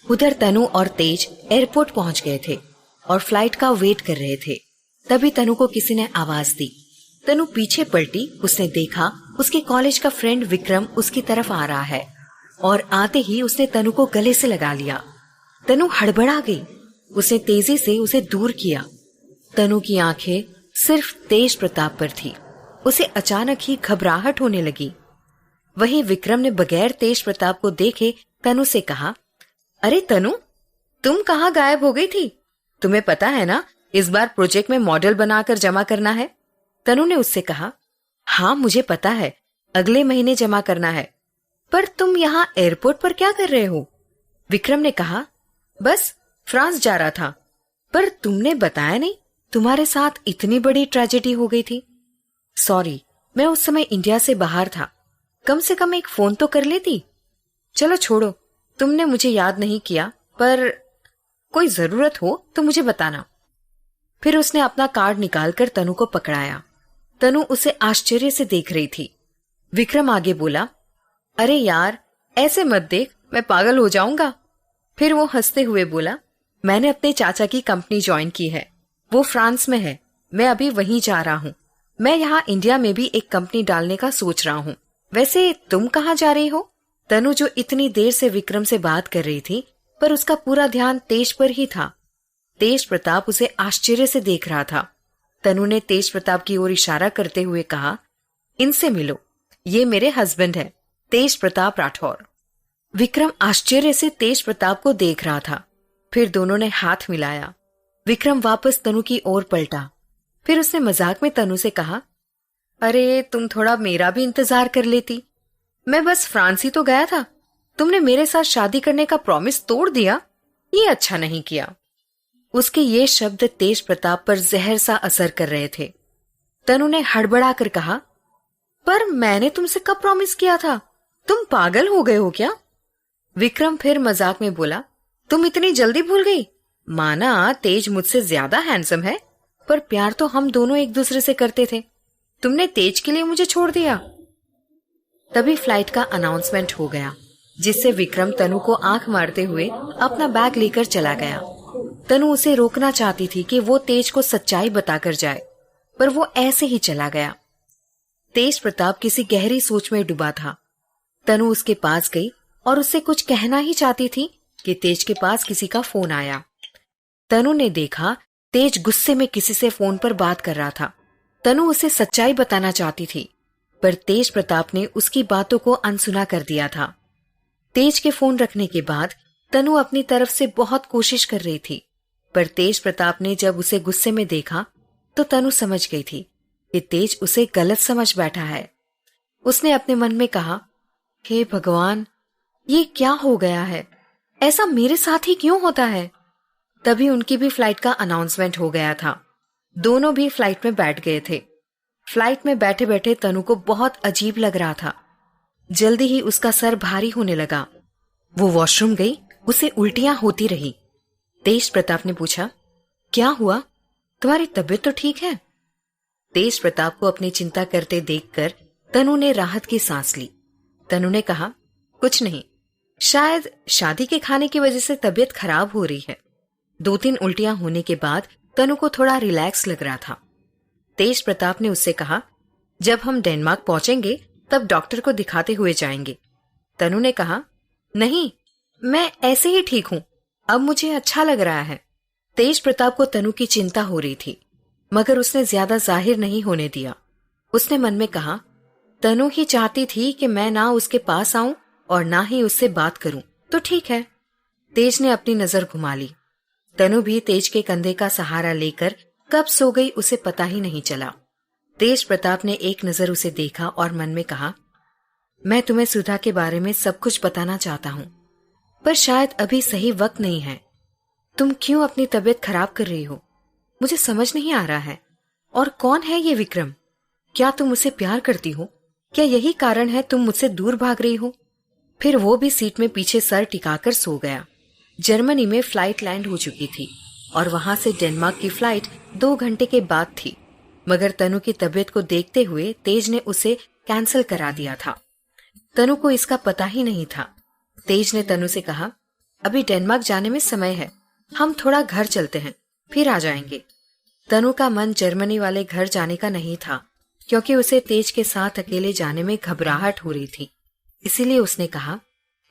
उधर तनु और तेज एयरपोर्ट पहुंच गए थे और फ्लाइट का वेट कर रहे थे। तभी तनु को किसी ने आवाज दी। तनु पीछे पलटी। उसने देखा उसके कॉलेज का फ्रेंड विक्रम उसकी तरफ आ रहा है और आते ही उसने तनु को गले से लगा लिया। तनु हड़बड़ा गई। उसने तेजी से उसे दूर किया। तनु की आंखें सिर्फ तेज प्रताप पर थी। उसे अचानक ही घबराहट होने लगी। वहीं विक्रम ने बगैर तेज प्रताप को देखे तनु से कहा, अरे तनु, तुम कहाँ गायब हो गई थी? तुम्हें पता है ना, इस बार प्रोजेक्ट में मॉडल बनाकर जमा करना है। तनु ने उससे कहा, हाँ मुझे पता है, अगले महीने जमा करना है। पर तुम यहाँ एयरपोर्ट पर क्या कर रहे हो? विक्रम ने कहा, बस फ्रांस जा रहा था। पर तुमने बताया नहीं, तुम्हारे साथ इतनी बड़ी ट्रेजेडी हो गई थी। सॉरी, मैं उस समय इंडिया से बाहर था। कम से कम एक फोन तो कर लेती। चलो छोड़ो, तुमने मुझे याद नहीं किया, पर कोई जरूरत हो तो मुझे बताना। फिर उसने अपना कार्ड निकालकर तनु को पकड़ाया। तनु उसे आश्चर्य से देख रही थी। विक्रम आगे बोला, अरे यार, ऐसे मत देख, मैं पागल हो जाऊंगा। फिर वो हंसते हुए बोला, मैंने अपने चाचा की कंपनी ज्वाइन की है, वो फ्रांस में है। मैं अभी वहीं जा रहा हूँ। मैं यहाँ इंडिया में भी एक कंपनी डालने का सोच रहा हूँ। वैसे तुम कहाँ जा रही हो? तनु जो इतनी देर से विक्रम से बात कर रही थी, पर उसका पूरा ध्यान तेज पर ही था। तेज प्रताप उसे आश्चर्य से देख रहा था। तनु ने तेज प्रताप की ओर इशारा करते हुए कहा, इनसे मिलो, ये मेरे हस्बैंड है, तेज प्रताप राठौर। विक्रम आश्चर्य से तेज प्रताप को देख रहा था। फिर दोनों ने हाथ मिलाया। विक्रम वापस तनु की ओर पलटा। फिर उसने मजाक में तनु से कहा, अरे तुम थोड़ा मेरा भी इंतजार कर लेती। मैं बस फ्रांस ही तो गया था। तुमने मेरे साथ शादी करने का प्रॉमिस तोड़ दिया, ये अच्छा नहीं किया। उसके ये शब्द तेज प्रताप पर जहर सा असर कर रहे थे। तनु ने हड़बड़ा कर कहा, पर मैंने तुमसे कब प्रॉमिस किया था? तुम पागल हो गए हो क्या? विक्रम फिर मजाक में बोला, तुम इतनी जल्दी भूल गई? माना तेज मुझसे ज्यादा हैंडसम है, पर प्यार तो हम दोनों एक दूसरे से करते थे। तुमने तेज के लिए मुझे छोड़ दिया। तभी फ्लाइट का अनाउंसमेंट हो गया, जिससे विक्रम तनु को आंख मारते हुए अपना बैग लेकर चला गया। तनु उसे रोकना चाहती थी कि वो तेज को सच्चाई बताकर जाए, पर वो ऐसे ही चला गया। तेज प्रताप किसी गहरी सोच में डूबा था। तनु उसके पास गई और उससे कुछ कहना ही चाहती थी कि तेज के पास किसी का फोन आया। तनु ने देखा तेज गुस्से में किसी से फोन पर बात कर रहा था। तनु उसे सच्चाई बताना चाहती थी, पर तेज प्रताप ने उसकी बातों को अनसुना कर दिया था। तेज के फोन रखने के बाद तनु अपनी तरफ से बहुत कोशिश कर रही थी, पर तेज प्रताप ने जब उसे गुस्से में देखा तो तनु समझ गई थी कि तेज उसे गलत समझ बैठा है। उसने अपने मन में कहा, हे भगवान, ये क्या हो गया है? ऐसा मेरे साथ ही क्यों होता है? तभी उनकी भी फ्लाइट का अनाउंसमेंट हो गया था। दोनों भी फ्लाइट में बैठ गए थे। फ्लाइट में बैठे बैठे तनु को बहुत अजीब लग रहा था। जल्दी ही उसका सर भारी होने लगा। वो वॉशरूम गई, उसे उल्टियां होती रही। तेज प्रताप ने पूछा, क्या हुआ? तुम्हारी तबीयत तो ठीक है? तेज प्रताप को अपनी चिंता करते देखकर तनु ने राहत की सांस ली। तनु ने कहा, कुछ नहीं, शायद शादी के खाने की वजह से तबीयत खराब हो रही है। 2-3 उल्टियां होने के बाद तनु को थोड़ा रिलैक्स लग रहा था। तेज प्रताप ने उससे कहा, जब हम डेनमार्क पहुंचेंगे तब डॉक्टर को दिखाते हुए जाएंगे। तनु ने कहा, नहीं, मैं ऐसे ही ठीक हूं, अब मुझे अच्छा लग रहा है। तेज प्रताप को तनु की चिंता हो रही थी, मगर उसने ज्यादा जाहिर नहीं होने दिया। उसने मन में कहा, तनु ही चाहती थी कि मैं ना उसके पास आऊं और ना ही उससे बात करूं, तो ठीक है। तेज ने अपनी नजर घुमा ली। तनु भी तेज के कंधे का सहारा लेकर कब सो गई उसे पता ही नहीं चला। तेज प्रताप ने एक नजर उसे देखा और मन में कहा, मैं तुम्हें सुधा के बारे में सब कुछ बताना चाहता हूं, पर शायद अभी सही वक्त नहीं है। तुम क्यों अपनी तबीयत खराब कर रही हो? मुझे समझ नहीं आ रहा है। और कौन है ये विक्रम? क्या तुम उसे प्यार करती हो? क्या यही कारण है तुम मुझसे दूर भाग रही हो? फिर वो भी सीट में पीछे सर टिकाकर सो गया। जर्मनी में फ्लाइट लैंड हो चुकी थी और वहां से डेनमार्क की फ्लाइट 2 घंटे के बाद थी, मगर तनु की तबीयत को देखते हुए तेज ने उसे कैंसिल करा दिया था। तनु को इसका पता ही नहीं था। तेज ने तनु से कहा, अभी डेनमार्क जाने में समय है, हम थोड़ा घर चलते हैं, फिर आ जाएंगे। तनु का मन जर्मनी वाले घर जाने का नहीं था, क्योंकि उसे तेज के साथ अकेले जाने में घबराहट हो रही थी। इसीलिए उसने कहा,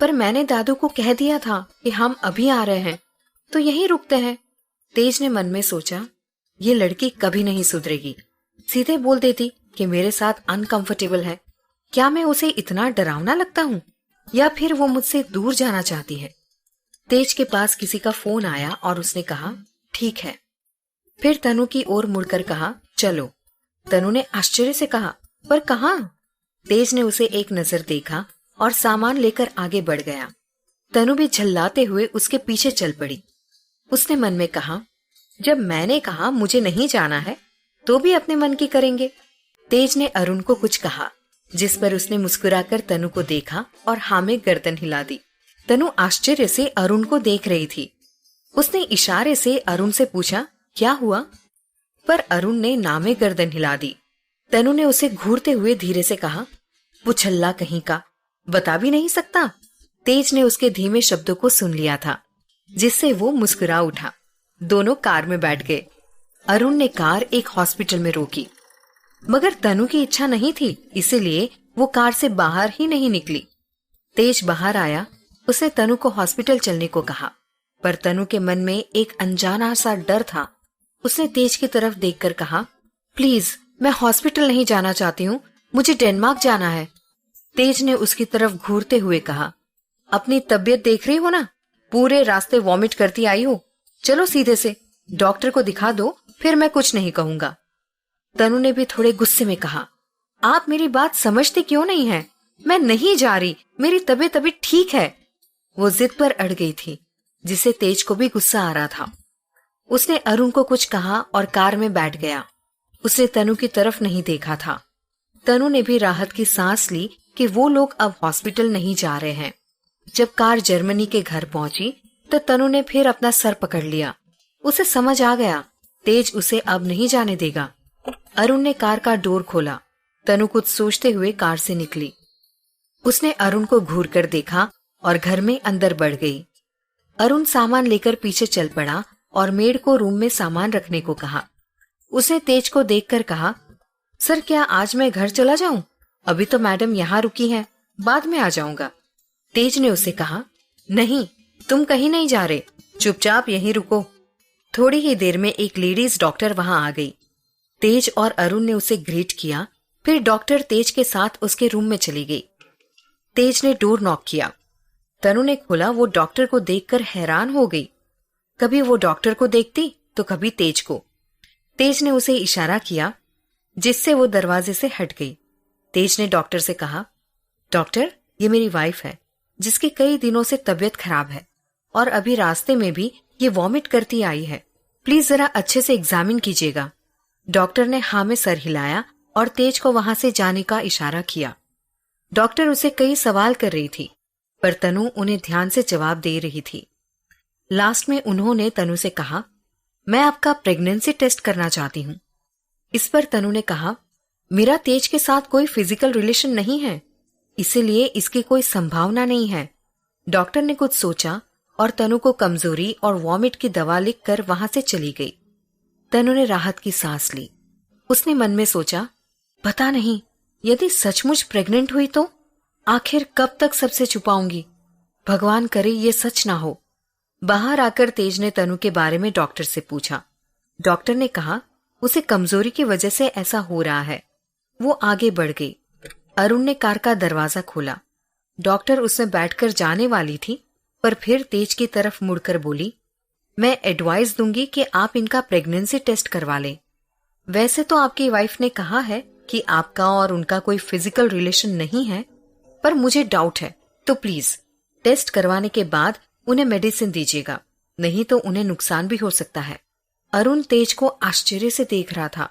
पर मैंने दादू को कह दिया था कि हम अभी आ रहे हैं, तो यहीं रुकते हैं। तेज ने मन में सोचा, ये लड़की कभी नहीं सुधरेगी। सीधे बोल देती कि मेरे साथ अनकंफर्टेबल है। क्या मैं उसे इतना डरावना लगता हूँ, या फिर वो मुझसे दूर जाना चाहती है? तेज के पास किसी का फोन आया और उसने कहा, ठीक है। फिर तनु की ओर मुड़कर कहा, चलो। तनु ने आश्चर्य से कहा, पर कहाँ? तेज ने उसे एक नजर देखा और सामान लेकर आगे बढ़ गया। तनु भी झल्लाते हुए उसके पीछे चल पड़ी। उसने मन में कहा, जब मैंने कहा मुझे नहीं जाना है, तो भी अपने मन की करेंगे। तेज ने अरुण को कुछ कहा, जिस पर उसने मुस्कुराकर तनु को देखा और हाँ में गर्दन हिला दी। तनु आश्चर्य से अरुण को देख रही थी। उसने इशारे से अरुण से पूछा, क्या हुआ? पर अरुण ने ना में गर्दन हिला दी। तनु ने उसे घूरते हुए धीरे से कहा, वो छल्ला कहीं का, बता भी नहीं सकता। तेज ने उसके धीमे शब्दों को सुन लिया था, जिससे वो मुस्कुरा उठा। दोनों कार में बैठ गए। अरुण ने कार एक हॉस्पिटल में रोकी, मगर तनु की इच्छा नहीं थी, इसीलिए वो कार से बाहर ही नहीं निकली। तेज बाहर आया। उसने तनु को हॉस्पिटल चलने को कहा, पर तनु के मन में एक अनजाना सा डर था। उसने तेज की तरफ देखकर कहा, प्लीज, मैं हॉस्पिटल नहीं जाना चाहती हूँ, मुझे डेनमार्क जाना है। तेज ने उसकी तरफ घूरते हुए कहा, अपनी तबीयत देख रही हो ना, पूरे रास्ते वॉमिट करती आई हो। चलो सीधे से डॉक्टर को दिखा दो, फिर मैं कुछ नहीं कहूंगा। तनु ने भी थोड़े गुस्से में कहा, आप मेरी बात समझते क्यों नहीं है? मैं नहीं जा रही, मेरी तबीयत अभी ठीक है। वो जिद पर अड़ गई थी, जिसे तेज को भी गुस्सा आ रहा था। उसने अरुण को कुछ कहा और कार में बैठ गया। उसने तनु की तरफ नहीं देखा था। तनु ने भी राहत की सांस ली कि वो लोग अब हॉस्पिटल नहीं जा रहे हैं। जब कार जर्मनी के घर पहुंची तो तनु ने फिर अपना सर पकड़ लिया। उसे समझ आ गया, तेज उसे अब नहीं जाने देगा। अरुण ने कार का डोर खोला। तनु कुछ सोचते हुए कार से निकली। उसने अरुण को घूरकर देखा और घर में अंदर बढ़ गई। अरुण सामान लेकर पीछे चल पड़ा और मेड को रूम में सामान रखने को कहा। उसने तेज को देखकर कहा, सर क्या आज मैं घर चला जाऊं? अभी तो मैडम यहाँ रुकी है, बाद में आ जाऊंगा। तेज ने उसे कहा, नहीं, तुम कहीं नहीं जा रहे, चुपचाप यहीं रुको। थोड़ी ही देर में एक लेडीज डॉक्टर वहां आ गई। तेज और अरुण ने उसे ग्रीट किया। फिर डॉक्टर तेज के साथ उसके रूम में चली गई। तेज ने डोर नॉक किया। तनु ने खोला। वो डॉक्टर को देखकर हैरान हो गई। कभी वो डॉक्टर को देखती तो कभी तेज को। तेज ने उसे इशारा किया, जिससे वो दरवाजे से हट गई। तेज ने डॉक्टर से कहा, डॉक्टर, ये मेरी वाइफ है, जिसकी कई दिनों से तबीयत खराब है और अभी रास्ते में भी ये वॉमिट करती आई है। प्लीज जरा अच्छे से एग्जामिन कीजिएगा। डॉक्टर ने हाँ में सर हिलाया और तेज को वहां से जाने का इशारा किया। डॉक्टर उसे कई सवाल कर रही थी, पर तनु उन्हें ध्यान से जवाब दे रही थी। लास्ट में उन्होंने तनु से कहा, मैं आपका प्रेगनेंसी टेस्ट करना चाहती हूँ। इस पर तनु ने कहा, मेरा तेज के साथ कोई फिजिकल रिलेशन नहीं है, इसीलिए इसकी कोई संभावना नहीं है। डॉक्टर ने कुछ सोचा और तनु को कमजोरी और वॉमिट की दवा लिखकर वहां से चली गई। तनु ने राहत की सांस ली। उसने मन में सोचा, पता नहीं यदि सचमुच प्रेग्नेंट हुई तो आखिर कब तक सबसे छुपाऊंगी। भगवान करे ये सच ना हो। बाहर आकर तेज ने तनु के बारे में डॉक्टर से पूछा। डॉक्टर ने कहा, उसे कमजोरी की वजह से ऐसा हो रहा है। वो आगे बढ़ गई। अरुण ने कार का दरवाजा खोला। डॉक्टर उसमें बैठकर जाने वाली थी, पर फिर तेज की तरफ मुड़कर बोली, मैं एडवाइस दूंगी कि आप इनका प्रेगनेंसी टेस्ट करवा लें। वैसे तो आपकी वाइफ ने कहा है कि आपका और उनका कोई फिजिकल रिलेशन नहीं है, पर मुझे डाउट है, तो प्लीज टेस्ट करवाने के बाद उन्हें मेडिसिन दीजिएगा, नहीं तो उन्हें नुकसान भी हो सकता है। अरुण तेज को आश्चर्य से देख रहा था।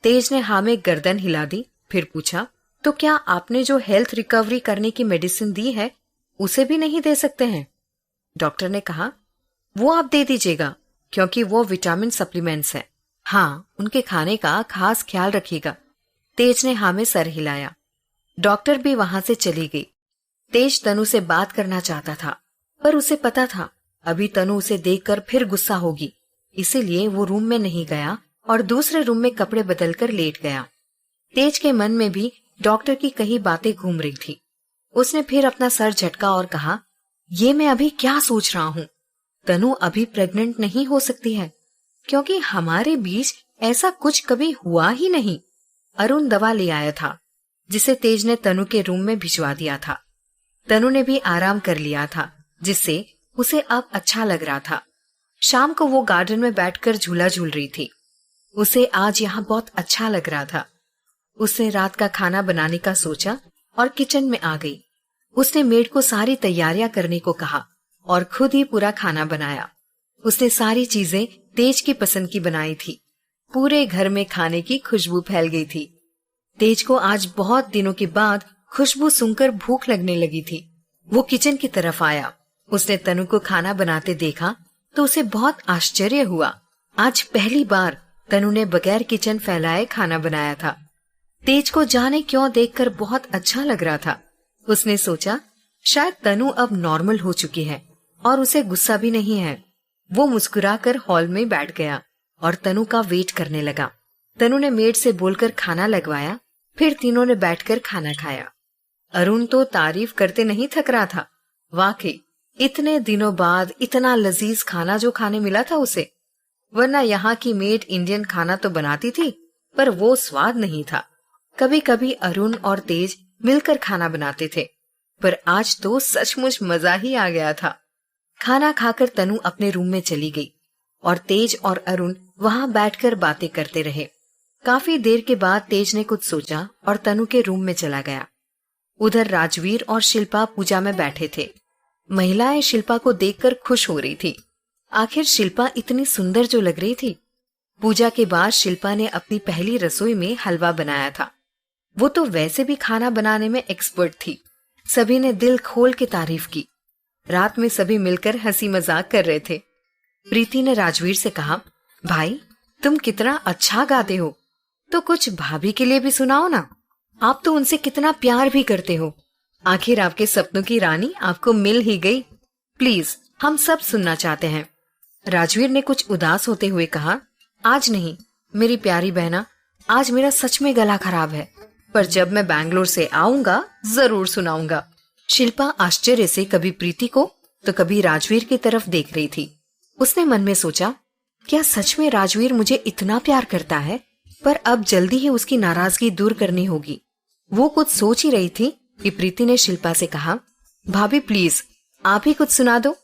तेज ने हाँ में गर्दन हिला दी। फिर पूछा, तो क्या आपने जो हेल्थ रिकवरी करने की मेडिसिन दी है उसे भी नहीं दे सकते हैं? डॉक्टर ने कहा, वो आप दे दीजिएगा, क्योंकि वो विटामिन सप्लीमेंट्स हैं। हाँ, उनके खाने का खास ख्याल रखिएगा। तेज ने हाँ में सर हिलाया। डॉक्टर भी वहां से चली गई। तेज तनु से बात करना चाहता था, पर उसे पता था अभी तनु उसे देखकर फिर गुस्सा होगी, इसीलिए वो रूम में नहीं गया और दूसरे रूम में कपड़े बदलकर लेट गया। तेज के मन में भी डॉक्टर की कई बातें घूम रही थी। उसने फिर अपना सर झटका और कहा, ये मैं अभी क्या सोच रहा हूँ? तनु अभी प्रेग्नेंट नहीं हो सकती है, क्योंकि हमारे बीच ऐसा कुछ कभी हुआ ही नहीं। अरुण दवा ले आया था, जिसे तेज ने तनु के रूम में भिजवा दिया था। तनु ने भी आराम कर लिया था, जिससे उसे अब अच्छा लग रहा था। शाम को वो गार्डन में बैठकर झूला झूल रही थी। उसे आज यहाँ बहुत अच्छा लग रहा था। उसने रात का खाना बनाने का सोचा और किचन में आ गई। उसने मेड को सारी तैयारियां करने को कहा और खुद ही पूरा खाना बनाया। उसने सारी चीजें तेज की पसंद की बनाई थी। पूरे घर में खाने की खुशबू फैल गई थी। तेज को आज बहुत दिनों के बाद खुशबू सुनकर भूख लगने लगी थी। वो किचन की तरफ आया। उसने तनु को खाना बनाते देखा तो उसे बहुत आश्चर्य हुआ। आज पहली बार तनु ने बगैर किचन फैलाए खाना बनाया था। तेज को जाने क्यों देखकर बहुत अच्छा लग रहा था। उसने सोचा शायद तनु अब नॉर्मल हो चुकी है और उसे गुस्सा भी नहीं है। वो मुस्कुराकर हॉल में बैठ गया और तनु का वेट करने लगा। तनु ने मेड से बोलकर खाना लगवाया, फिर तीनों ने बैठकर खाना खाया। अरुण तो तारीफ करते नहीं थक रहा था। वाकई इतने दिनों बाद इतना लजीज खाना जो खाने मिला था उसे, वरना यहाँ की मेड इंडियन खाना तो बनाती थी पर वो स्वाद नहीं था। कभी कभी अरुण और तेज मिलकर खाना बनाते थे, पर आज तो सचमुच मजा ही आ गया था। खाना खाकर तनु अपने रूम में चली गई और तेज और अरुण वहां बैठकर बातें करते रहे। काफी देर के बाद तेज ने कुछ सोचा और तनु के रूम में चला गया। उधर राजवीर और शिल्पा पूजा में बैठे थे। महिलाएं शिल्पा को देखकर खुश हो रही थी। आखिर शिल्पा इतनी सुंदर जो लग रही थी। पूजा के बाद शिल्पा ने अपनी पहली रसोई में हलवा बनाया था। वो तो वैसे भी खाना बनाने में एक्सपर्ट थी। सभी ने दिल खोल के तारीफ की। रात में सभी मिलकर हंसी मजाक कर रहे थे। प्रीति ने राजवीर से कहा, भाई तुम कितना अच्छा गाते हो, तो कुछ भाभी के लिए भी सुनाओ ना। आप तो उनसे कितना प्यार भी करते हो। आखिर आपके सपनों की रानी आपको मिल ही गई। प्लीज हम सब सुनना चाहते हैं। राजवीर ने कुछ उदास होते हुए कहा, आज नहीं मेरी प्यारी बहना, आज मेरा सच में गला खराब है, पर जब मैं बैंगलोर से आऊंगा जरूर सुनाऊंगा। शिल्पा आश्चर्य से कभी प्रीति को तो कभी राजवीर की तरफ देख रही थी। उसने मन में सोचा, क्या सच में राजवीर मुझे इतना प्यार करता है? पर अब जल्दी ही उसकी नाराजगी दूर करनी होगी। वो कुछ सोच ही रही थी कि प्रीति ने शिल्पा से कहा, भाभी प्लीज आप ही कुछ सुना दो।